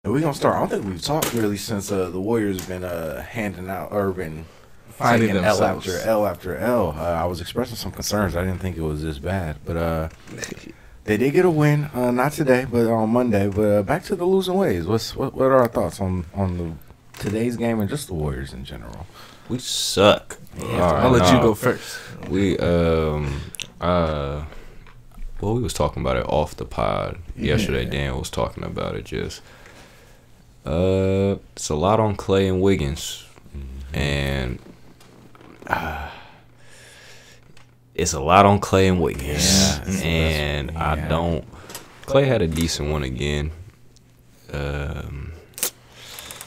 And we're gonna start. I don't think we've talked really since the Warriors been handing out or been Finding taking L themselves. after L after L. I was expressing some concerns. I didn't think it was this bad, but they did get a win. Not today, but on Monday. But back to the losing ways. What are our thoughts on today's game and just the Warriors in general? We suck. I'll let you go first. We we was talking about it off the pod yesterday. Dan was talking about it. Just it's a lot on Clay and Wiggins, and it's a lot on Clay and Wiggins. Yeah, and I don't. Clay had a decent one again.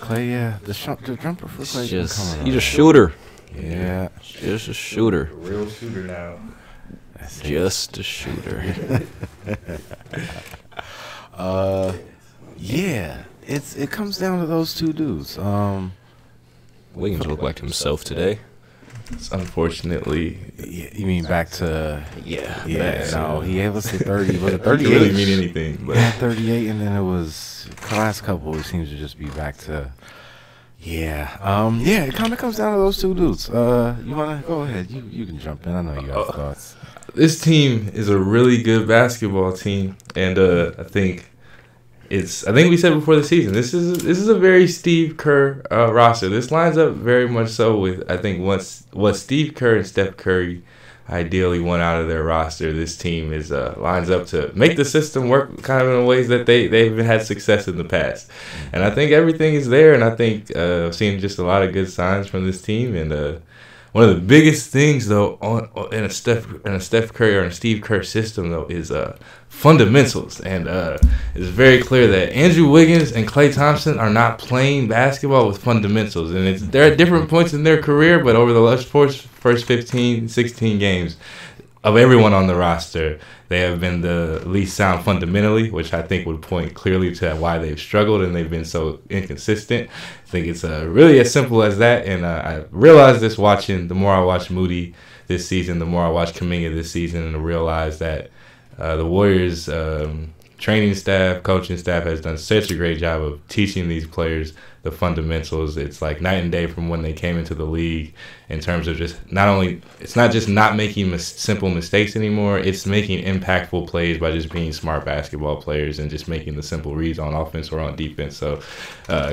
Clay, the jumper for Clay. He's a shooter. Yeah, Just a shooter. Real shooter now. Just a shooter. yeah. It comes down to those two dudes. Wiggins looked like himself today. Unfortunately, You mean back to Yeah. No, he gave us the 30. Was it it 38? really mean anything. But Yeah, 38, and then it was the last couple. It seems to just be back to it kind of comes down to those two dudes. You wanna go ahead? You can jump in. I know you have thoughts. this team is a really good basketball team, and I think we said before the season, this is a very Steve Kerr roster. This lines up very much so with, I think, what Steve Kerr and Steph Curry ideally want out of their roster. This team is lines up to make the system work kind of in ways that they've had success in the past. And I think everything is there, and I think I've seen just a lot of good signs from this team. And one of the biggest things, though, in a Steph Curry or a Steve Kerr system, though, is fundamentals. And it's very clear that Andrew Wiggins and Klay Thompson are not playing basketball with fundamentals. And they're at different points in their career, but over the first 15, 16 games of everyone on the roster, they have been the least sound fundamentally, which I think would point clearly to why they've struggled and they've been so inconsistent. I think it's really as simple as that. And I realized this the more I watch Moody this season, the more I watch Kuminga this season, and I realized that the Warriors training staff, coaching staff has done such a great job of teaching these players the fundamentals. It's like night and day from when they came into the league in terms of just it's not just not making simple mistakes anymore, it's making impactful plays by just being smart basketball players and just making the simple reads on offense or on defense. So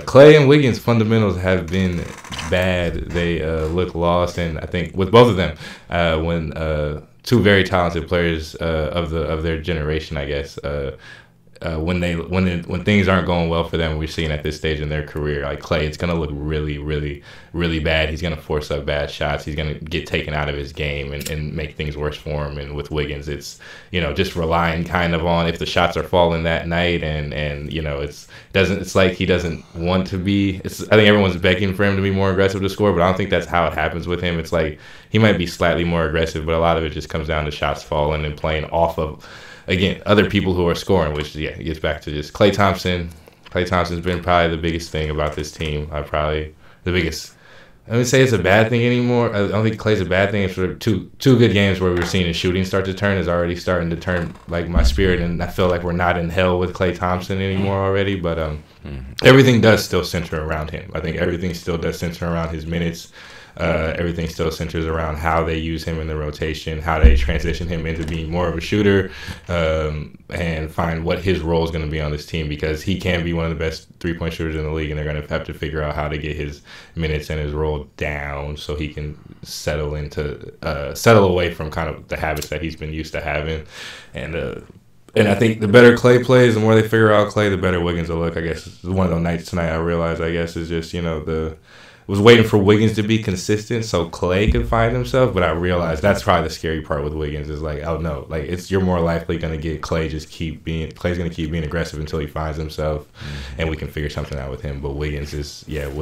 Clay and Wiggins' fundamentals have been bad. They look lost, and I think with both of them, when two very talented players of their generation, I guess, when things aren't going well for them, we're seeing at this stage in their career, like Clay, it's gonna look really, really, really bad. He's gonna force up bad shots. He's gonna get taken out of his game and make things worse for him. And with Wiggins, it's just relying kind of on if the shots are falling that night, and it's like he doesn't want to be. I think everyone's begging for him to be more aggressive to score, but I don't think that's how it happens with him. It's like he might be slightly more aggressive, but a lot of it just comes down to shots falling and playing off of, again, other people who are scoring, which, it gets back to just Klay Thompson. Klay Thompson's been probably the biggest thing about this team. The biggest. I wouldn't say it's a bad thing anymore. I don't think Klay's a bad thing. It's sort of two good games where we're seeing his shooting start to turn is already starting to turn like my spirit, and I feel like we're not in hell with Klay Thompson anymore already. But everything does still center around him. I think everything still does center around his minutes. Everything still centers around how they use him in the rotation, how they transition him into being more of a shooter, and find what his role is going to be on this team, because he can be one of the best three-point shooters in the league, and they're going to have to figure out how to get his minutes and his role down so he can settle away from kind of the habits that he's been used to having. And I think the better Clay plays, the more they figure out Clay, the better Wiggins will look. I guess it's one of those nights tonight I realized, is just, was waiting for Wiggins to be consistent so Clay could find himself, but I realized that's probably the scary part with Wiggins is like, oh no, like you're more likely going to get Clay's going to keep being aggressive until he finds himself, and we can figure something out with him. But Wiggins is not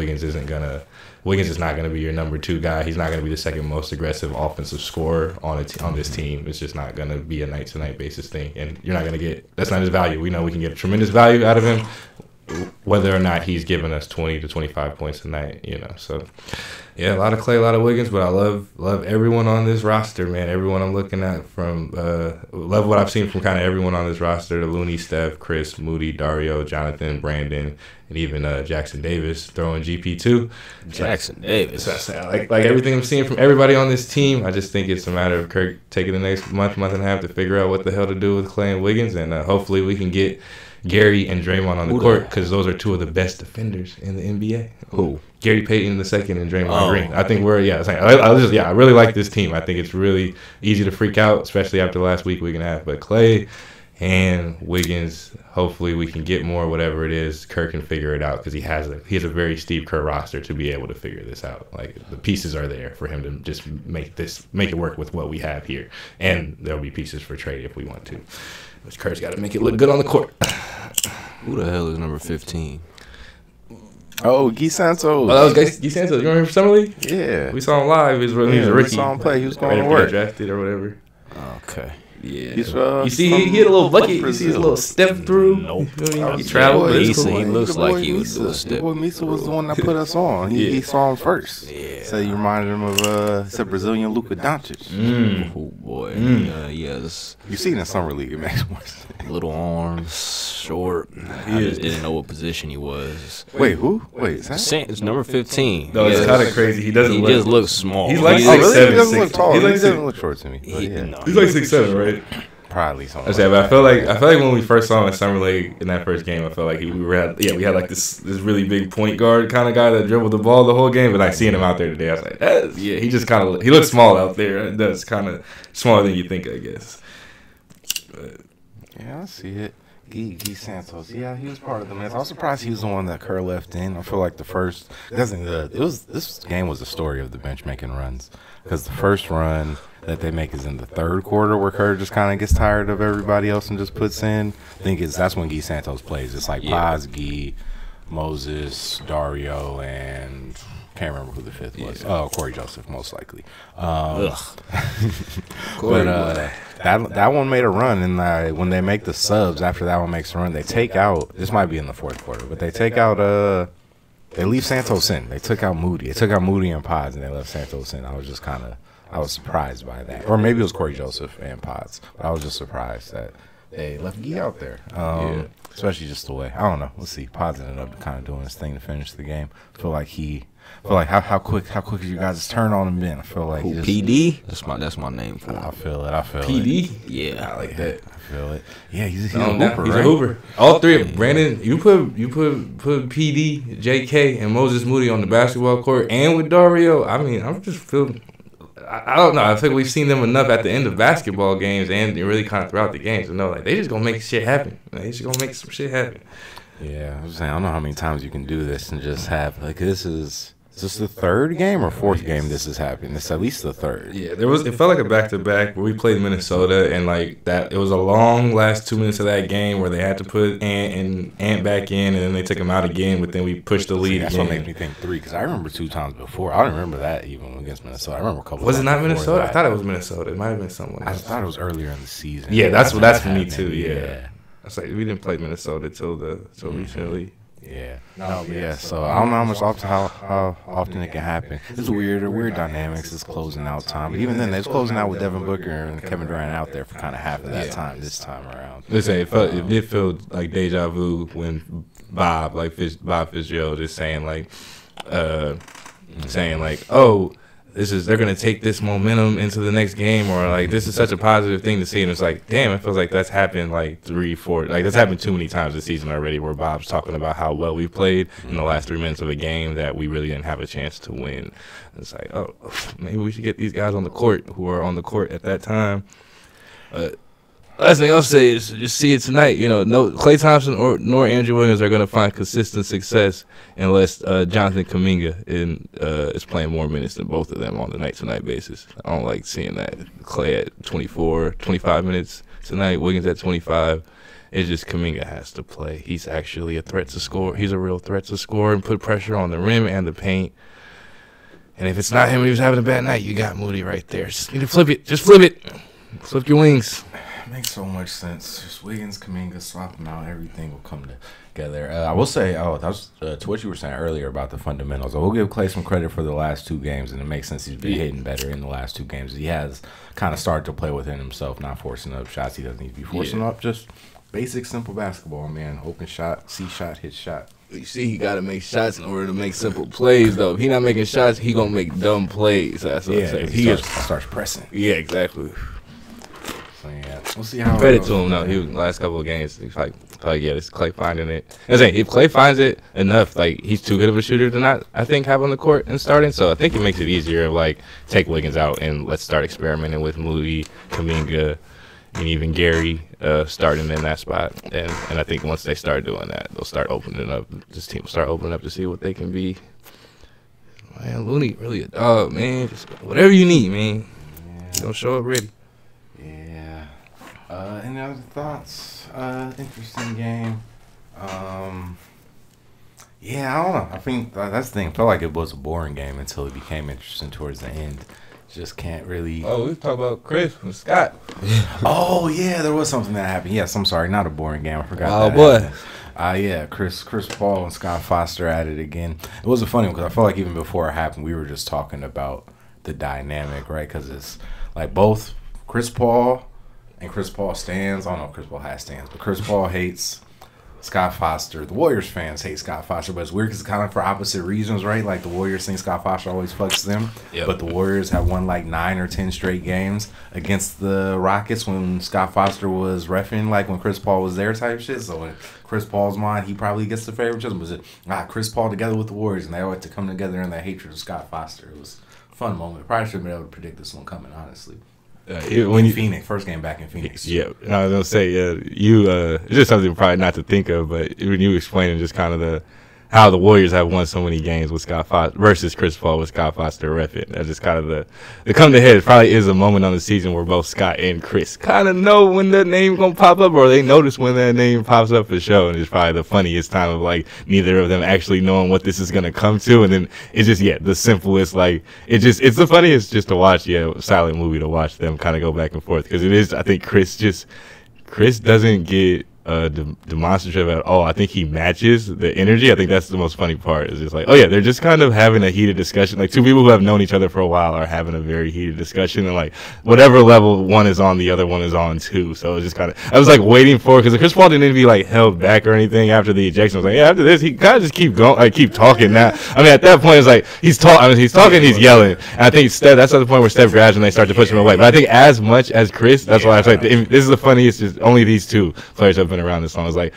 going to be your number two guy. He's not going to be the second most aggressive offensive scorer on this team. It's just not going to be a night to night basis thing, and you're not going to get, that's not his value. We know we can get tremendous value out of him whether or not he's giving us 20 to 25 points a night, So, yeah, a lot of Clay, a lot of Wiggins, but I love everyone on this roster, man. Everyone I'm looking at love what I've seen from kind of everyone on this roster: the Looney, Steph, Chris, Moody, Dario, Jonathan, Brandon, and even Jackson Davis throwing GP too. Jackson Davis. Like everything I'm seeing from everybody on this team, I just think it's a matter of Kirk taking the next month and a half to figure out what the hell to do with Clay and Wiggins, and hopefully we can get Gary and Draymond on the court, because those are two of the best defenders in the NBA. Who? Gary Payton II and Draymond Green. I think I really like this team. I think it's really easy to freak out, especially after the last week and a half. But Clay and Wiggins, hopefully we can get more, whatever it is. Kirk can figure it out, because he has a very Steve Kerr roster to be able to figure this out. Like, the pieces are there for him to just make it work with what we have here, and there'll be pieces for trade if we want to. But Kerr's got to make it look good on the court. Who the hell is number 15? Oh, Guy Santos. Oh, that was Guy Santos. You remember him from Summer League? Yeah. We saw him live. He was a rookie. We saw him play. He was going to work. Drafted or whatever. Okay. Yeah. You see, he had a little bucket. You see his little step through. Nope. He traveled. He looks like he was doing a step. Boy, Misa was the one that put us on. He saw him first. Yeah. So you reminded him of Brazilian Luka Doncic. Oh, boy. Yes. You seen in Summer League, it makes more sense. Little arms, short. I just didn't know what position he was. Wait, who? Wait, is that? It's number 15. No, it's kind of crazy. He just looks small. He's like 6'7". He doesn't look tall. He doesn't look short to me. He's like 6'7", right? Probably something. But I feel like when we first saw him in Summer League in that first game, I felt like we had like this really big point guard kind of guy that dribbled the ball the whole game. But seeing him out there today, I was like, he just kind of he looks small out there. That's kind of smaller than you think, I guess. But, yeah, I see it. Guy Santos. Yeah, he was part of the mess. I was surprised he was the one that Kerr left in. I feel like this game was the story of the bench making runs, because the first run that they make is in the third quarter, where Kerr just kind of gets tired of everybody else and just puts in. I think that's when Guy Santos plays. It's like Paz, Guy, Moses, Dario, and can't remember who the fifth was. Oh, Corey Joseph, most likely. That one made a run, and when they make the subs after that one makes a run, they take out. This might be in the fourth quarter, but they take out. They leave Santos in. They took out Moody. They took out Moody and Pods, and they left Santos in. I was surprised by that, or maybe it was Corey Joseph and Pods. But I was just surprised that they left Guy out there. Especially just the way. I don't know. We'll see. Pods ended up kind of doing his thing to finish the game. I feel like how quick you guys turn on him been. I feel like PD. That's my name for him. I feel it. PD. Yeah, I like that. I feel it. Yeah, he's a hooper. He's a hooper. All three of them. Brandon, you put PD, JK, and Moses Moody on the basketball court, and with Dario. I mean, I'm just feeling. I don't know. I think we've seen them enough at the end of basketball games and really kind of throughout the games to know like they just gonna make shit happen. They just gonna make some shit happen. Yeah, I was saying I don't know how many times you can do this and just have like Is this the third game or fourth game this is happening? It's at least the third. Yeah, it felt like a back-to-back where we played Minnesota, and like that, it was a long last 2 minutes of that game where they had to put Ant back in, and then they took him out again, but then we pushed the lead That's again. what made me think 3, because I remember 2 times before. I don't remember that even against Minnesota. I remember a couple. Was it not Minnesota? That. I thought it was Minnesota. It might have been someone else. I thought it was earlier in the season. Yeah, that's for me too. Yeah. I was like, we didn't play Minnesota till recently. Yeah. So I don't know how often it can happen. It's weird dynamics. It's closing out time. But even then, they was closing out with Devin Booker and Kevin Durant out there for kind of half of that time this time around. Listen, it did feel like deja vu when Bob Fitzgerald is saying like, oh, they're gonna take this momentum into the next game, or like this is such a positive thing to see, and it's like, damn, it feels like that's happened like 3-4, like that's happened too many times this season already, where Bob's talking about how well we played in the last 3 minutes of a game that we really didn't have a chance to win. It's like, oh, maybe we should get these guys on the court who are on the court at that time. Last thing I'll say is just see it tonight. You know, no Klay Thompson nor Andrew Wiggins are going to find consistent success unless Jonathan Kuminga is playing more minutes than both of them on the night-to-night basis. I don't like seeing that. Klay at 25 minutes tonight, Wiggins at 25. It's just Kuminga has to play. He's actually a threat to score. He's a real threat to score and put pressure on the rim and the paint. And if it's not him and he was having a bad night, you got Moody right there. Just need to flip it. Just flip it. Flip your wings. Makes so much sense. Just Wiggins, Kuminga, swap them out. Everything will come together. I will say, that's to what you were saying earlier about the fundamentals. I will give Clay some credit for the last 2 games, and it makes sense he's been hitting better in the last 2 games. He has kind of started to play within himself, not forcing up shots he doesn't need to be forcing up. Just basic, simple basketball, man. Open shot, see shot, hit shot. You see, he got to make shots in order to make simple plays, though. If he not making shots, he going to make dumb plays. That's what I'm saying. He starts pressing. Yeah, exactly. So, yeah, we'll see how Credit to him, though. He was last couple of games, he's like, this is Clay finding it. I'm saying, if Clay finds it enough, like, he's too good of a shooter to not, I think, have on the court and starting. So I think it makes it easier, like, take Wiggins out and let's start experimenting with Moody, Kuminga, and even Gary starting in that spot. And I think once they start doing that, they'll start opening up. This team will start opening up to see what they can be. Man, Looney really a dog, man. Just whatever you need, man. He's going to show up ready. Yeah. Any other thoughts? Interesting game. Yeah, I don't know. I think that's the thing. I felt like it was a boring game until it became interesting towards the end. Just can't really. Oh, we talk about Chris and Scott. Oh yeah, there was something that happened. Yes, I'm sorry, not a boring game. I forgot. Oh that boy. Happened. Yeah, Chris Paul and Scott Foster at it again. It was a funny one because I felt like even before it happened, we were just talking about the dynamic, right? Because it's like both Chris Paul and Chris Paul stands. I don't know if Chris Paul has stands, but Chris Paul hates Scott Foster. The Warriors fans hate Scott Foster, but it's weird because it's kind of for opposite reasons, right? Like the Warriors think Scott Foster always fucks them, but the Warriors have won like 9 or 10 straight games against the Rockets when Scott Foster was reffing, like when Chris Paul was there type shit. So in Chris Paul's mind, he probably gets the favoritism. Was it Chris Paul together with the Warriors, and they all had to come together in their hatred of Scott Foster. It was a fun moment. Probably should have been able to predict this one coming, honestly. When Phoenix, first game back in Phoenix. Yeah, I was gonna say, it's just something probably not to think of, but when you explaining just kind of how the Warriors have won so many games with Scott Foster versus Chris Paul with Scott Foster reffing, that's just kind of the come to head. It probably is a moment on the season where both Scott and Chris kind of know when that name gonna pop up, or they notice when that name pops up for show, and it's probably the funniest time of like neither of them actually knowing what this is gonna come to, and then it's just the simplest, like it's the funniest just to watch, silent movie to watch them kind of go back and forth, because it is, I think Chris doesn't get demonstrative at all. I think he matches the energy. I think that's the most funny part. Is just like, they're just kind of having a heated discussion. Like 2 people who have known each other for a while are having a very heated discussion, and like whatever level one is on, the other one is on too. So it's just kind of, I was like waiting for, because Chris Paul didn't be like held back or anything after the ejection. I was like, after this, he kind of just keep going, like keep talking now. I mean, at that point, it's like he's talking, he's yelling. And I think that's at the point where Steph grabs and they start to push him away. But I think as much as Chris, that's why I was like, this is the funniest. Just only these 2 players have been around this long. I was like,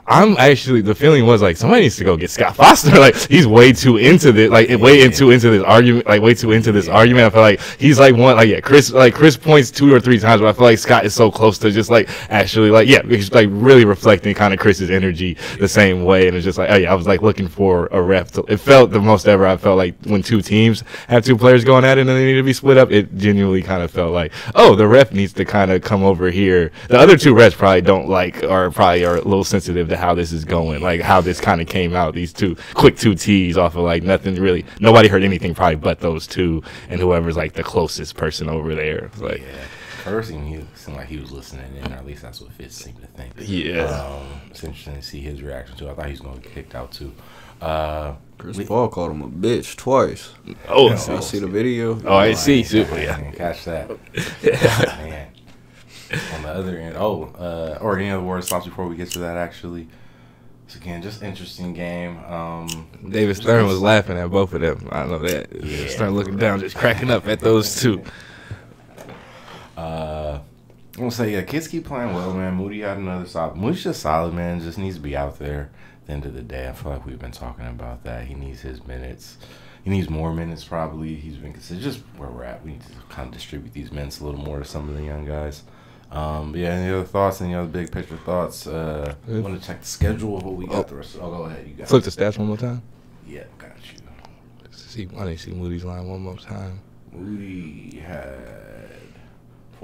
I'm actually, the feeling was like somebody needs to go get Scott Foster. Like he's way too into this, into this argument, like way too into this argument. I feel like he's like Chris points 2 or 3 times, but I feel like Scott is so close to just like actually he's like really reflecting kind of Chris's energy the same way. And it's just like, I was like looking for a ref. It felt the most ever I felt like when 2 teams have 2 players going at it and they need to be split up. It genuinely kind of felt like, the ref needs to kind of come over here. The other 2 refs probably don't like, or probably are a little sensitive to how this is going, like how this kind of came out. These 2 quick 2 T's off of like nothing really, nobody heard anything probably but those 2 and whoever's like the closest person over there. Like, first he seemed like he was listening in, or at least that's what Fitz seemed to think. It's interesting to see his reaction too. I thought he was going to get kicked out too. Chris Paul called him a bitch twice. I see the video. I see. I didn't catch that. Man. On the other end, or any other words thoughts before we get to that? Actually, so again, just interesting game. David Stern was laughing at both of them. I know that. Yeah. Stern looking down, just cracking up at those 2. I'm gonna say, kids keep playing well, man. Moody had another solid. Moody's just solid, man. Just needs to be out there. At the end of the day, I feel like we've been talking about that. He needs his minutes. He needs more minutes, probably. He's been considered just where we're at. We need to kind of distribute these minutes a little more to some of the young guys. Any other thoughts? Any other big picture thoughts? Want to check the schedule of what we got the rest of. Go ahead. You got Flip the stats one more time. Yeah, got you. I need to see Moody's line one more time. Moody had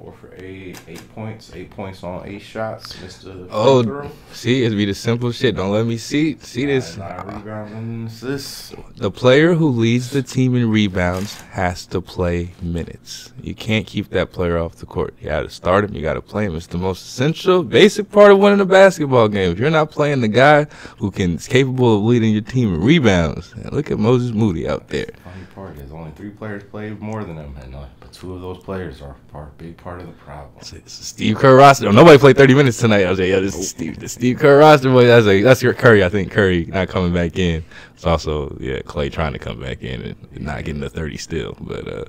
4 for 8, 8 points. 8 points on 8 shots. Missed the Oh, free throw. see, it'd be the simple shit. Don't let me see this. Not rebounding assists. The player who leads the team in rebounds has to play minutes. You can't keep that player off the court. You got to start him. You got to play him. It's the most essential, basic part of winning a basketball game. If you're not playing the guy who is capable of leading your team in rebounds, and look at Moses Moody out there. Funny part is only 3 players played more than him, and but 2 of those players are a big part of the problem. It's a Steve Kerr roster. Oh, nobody played 30 minutes tonight. I was like, yeah, this is the Steve Kerr roster. Boy, that's your Curry. I think Curry not coming back in. It's also Clay trying to come back in and not getting the 30 still. But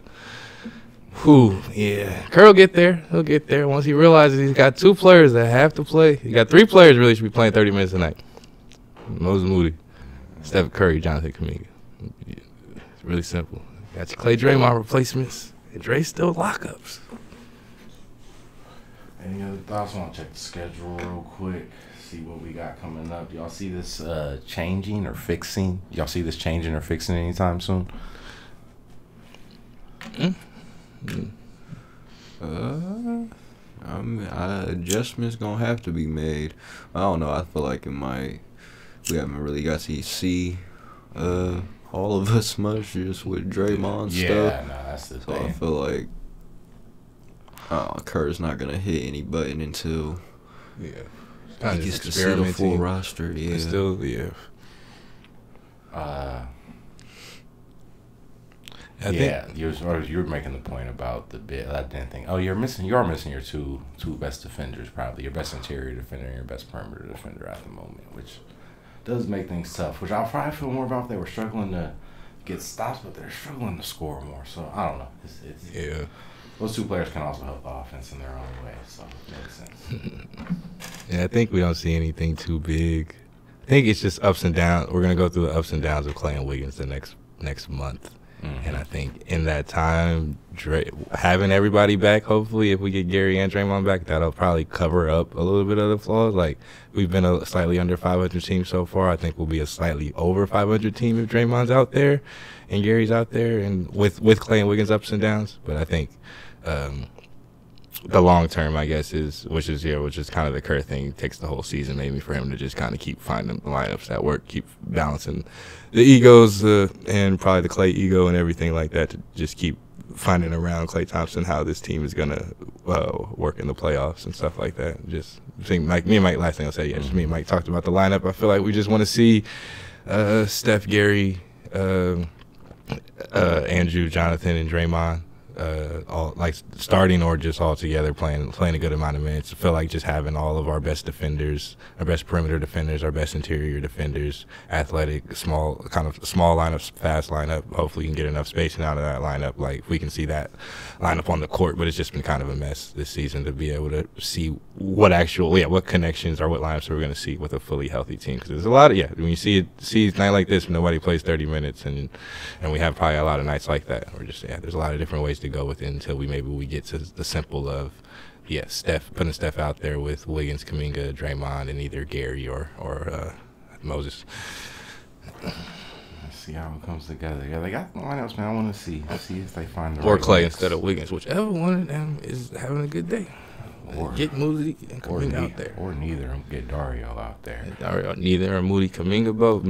Kerr will get there. He'll get there once he realizes he's got 2 players that have to play. He got 3 players really should be playing 30 minutes tonight. Moses Moody, Steph Curry, Jonathan Kuminga. It's really simple. Got your Clay Draymond replacements. And Dre's still lockups. Any other thoughts? I want to check the schedule real quick. See what we got coming up. Y'all see this changing or fixing? Y'all see this changing or fixing anytime soon? Adjustments gonna have to be made. I don't know. I feel like it might. We haven't really got to see all of us much just with Draymond stuff. Yeah, no, that's the So thing. I feel like Kerr's not gonna hit any button until he gets to see the full roster. Yeah, You're making the point about the bid. I didn't think. Oh, you are missing your two best defenders, probably your best interior defender and your best perimeter defender at the moment, which does make things tough. Which I'll probably feel more about if they were struggling to get stops, but they're struggling to score more. So I don't know. Those 2 players can also help the offense in their own way, so it makes sense. Yeah, I think we don't see anything too big. I think it's just ups and downs. We're gonna go through the ups and downs of Clay and Wiggins the next month. Mm-hmm. And I think in that time, having everybody back, hopefully, if we get Gary and Draymond back, that'll probably cover up a little bit of the flaws. Like, we've been a slightly under 500 team so far. I think we'll be a slightly over 500 team if Draymond's out there and Gary's out there, and with Clay and Wiggins' ups and downs. But I think the long term, I guess, which is kind of the Kerr thing, takes the whole season maybe for him to just kind of keep finding the lineups that work, keep balancing the egos and probably the Clay ego and everything like that, to just keep finding around Klay Thompson how this team is gonna work in the playoffs and stuff like that. Just think, like me and Mike, last thing I'll say, just me and Mike talked about the lineup. I feel like we just want to see Steph, Gary, Andrew, Jonathan, and Draymond. All like starting or just all together playing a good amount of minutes. I feel like just having all of our best defenders, our best perimeter defenders, our best interior defenders, athletic, small lineup, fast lineup. Hopefully, you can get enough spacing out of that lineup. Like, we can see that lineup on the court, but it's just been kind of a mess this season to be able to see what connections or what lineups we're going to see with a fully healthy team. Because there's a lot of when you see a night like this, nobody plays 30 minutes, and we have probably a lot of nights like that. We're just there's a lot of different ways to go with it until we get to the simple of putting Steph out there with Wiggins, Kuminga, Draymond, and either Gary or Moses. Let's see how it comes together. Yeah, they got the lineups, man. I want to see if they find the or right Clay mix. instead of Wiggins, whichever one of them is having a good day. Get Moody and Kuminga out there. Or neither. Get Dario out there. Neither or Moody, Kuminga, both.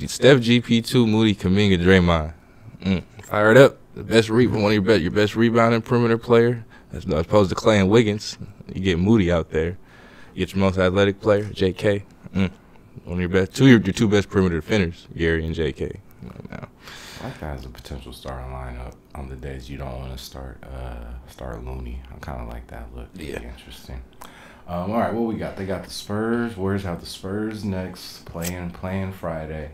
Steph, GP2, Moody, Kuminga, Draymond. Fire it up. The best your best rebounding perimeter player, as opposed to Clay and Wiggins. You get Moody out there. You get your most athletic player, JK. One of your best, your 2 best perimeter defenders, Gary and JK. Now, I like that as a potential starting lineup on the days you don't want to start Looney. I kind of like that look. Yeah, interesting. All right, what we got? They got the Spurs. Warriors have the Spurs next, playing Friday.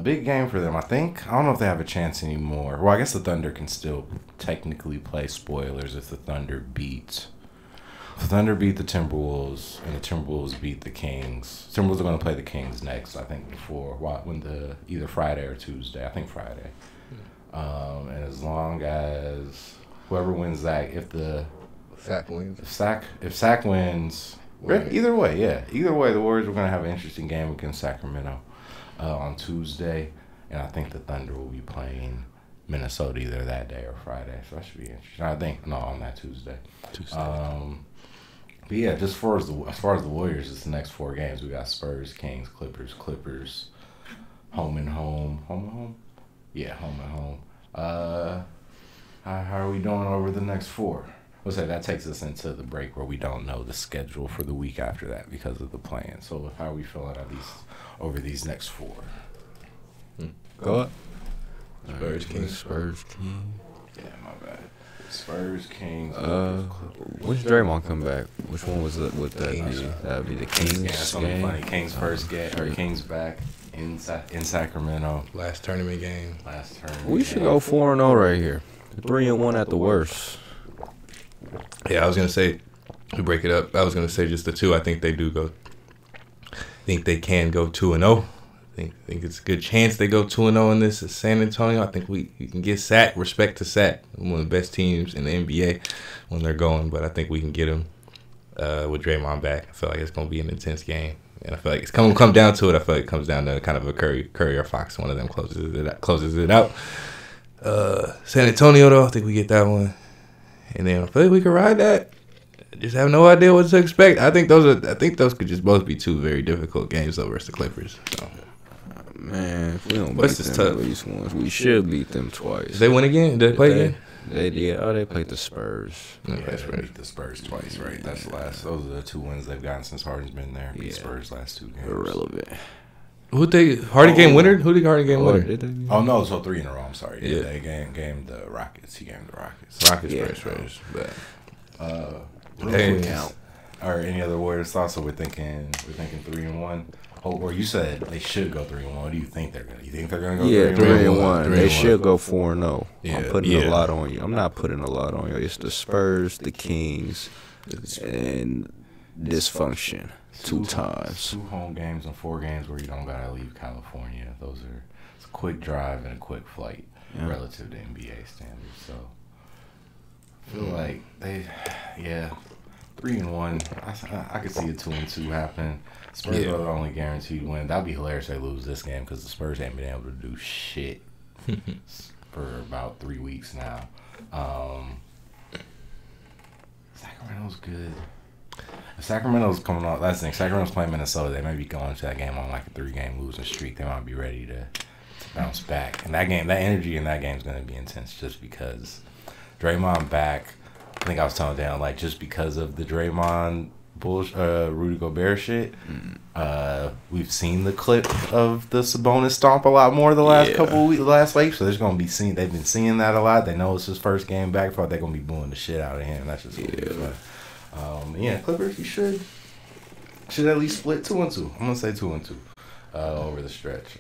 Big game for them, I think. I don't know if they have a chance anymore. Well, I guess the Thunder can still technically play spoilers if the Thunder beat the Timberwolves and the Timberwolves beat the Kings. Timberwolves are going to play the Kings next, I think, either Friday or Tuesday. I think Friday. And as long as whoever wins that, if Sac wins, either way, the Warriors are going to have an interesting game against Sacramento on Tuesday, and I think the Thunder will be playing Minnesota either that day or Friday, so that should be interesting. I think on that Tuesday. But yeah, just as far as the Warriors, it's the next 4 games. We got Spurs, Kings, Clippers, home and home. Yeah, home and home. How are we doing over the next 4? We'll say that takes us into the break where we don't know the schedule for the week after that because of the plan. So how are we feeling at least over these next 4? Go up. Spurs, Kings. Yeah, my bad. Spurs, Kings. When's Draymond come back? Which one was it? Would that be? That would be the Kings Yeah, something game. funny. Kings first game, or Kings back in Sacramento. Last tournament game. We should go 4-0 right here. 3-1 at the worst. Yeah, I was gonna say to break it up. I was gonna say just the 2. I think they do go. I think they can go 2-0. I think it's a good chance they go 2-0 in this. It's San Antonio. I think we can get Sac. Respect to Sac, one of the best teams in the NBA when they're going. But I think we can get them with Draymond back. I feel like it's gonna be an intense game, and I feel like it's gonna come down to it. I feel like it comes down to kind of a Curry or Fox. One of them closes it out. San Antonio though, I think we get that one, and then I feel like we can ride that. Just have no idea what to expect. I think those could just both be 2 very difficult games though versus the Clippers. So. Man, if we don't beat What's this them tough? at least once, we should beat them twice. Did they win again? Did they play again? They played the Spurs. Yeah, they beat the Spurs twice, right? That's the last. Those are the 2 wins they've gotten since Harden's been there. Beat Spurs last 2 games. Irrelevant. Harden game winner? Who did Harden game winner? Oh no, so 3 in a row. I'm sorry. Yeah. They game the Rockets. He gamed the Rockets. Rockets first. Count. Or any other Warriors thoughts? So we're thinking 3-1. Or you said they should go 3-1. What do you think they're gonna? You think they're gonna go 3-1? They should go 4-0. Yeah, I'm putting a lot on you. I'm not putting a lot on you. It's the Spurs, the Kings, and dysfunction 2 times. 2 home games and 4 games where you don't gotta leave California. It's a quick drive and a quick flight relative to NBA standards. So I feel like 3-1. I could see a 2-2 happen. Spurs are the only guaranteed win. That'd be hilarious if they lose this game because the Spurs ain't been able to do shit for about 3 weeks now. Sacramento's good. If Sacramento's coming off, that's the thing. Sacramento's playing Minnesota. They may be going to that game on like a 3-game losing streak. They might be ready to bounce back. And that energy in that game is going to be intense just because Draymond back. I think I was telling Dan, like, just because of the Draymond Rudy Gobert shit, we've seen the clip of the Sabonis stomp a lot more the last couple of weeks, last week. So there's gonna be they've been seeing that a lot. They know it's his first game back. They're gonna be booing the shit out of him. That's just gonna be fun. Clippers, you should at least split 2-2. I'm gonna say 2-2 over the stretch.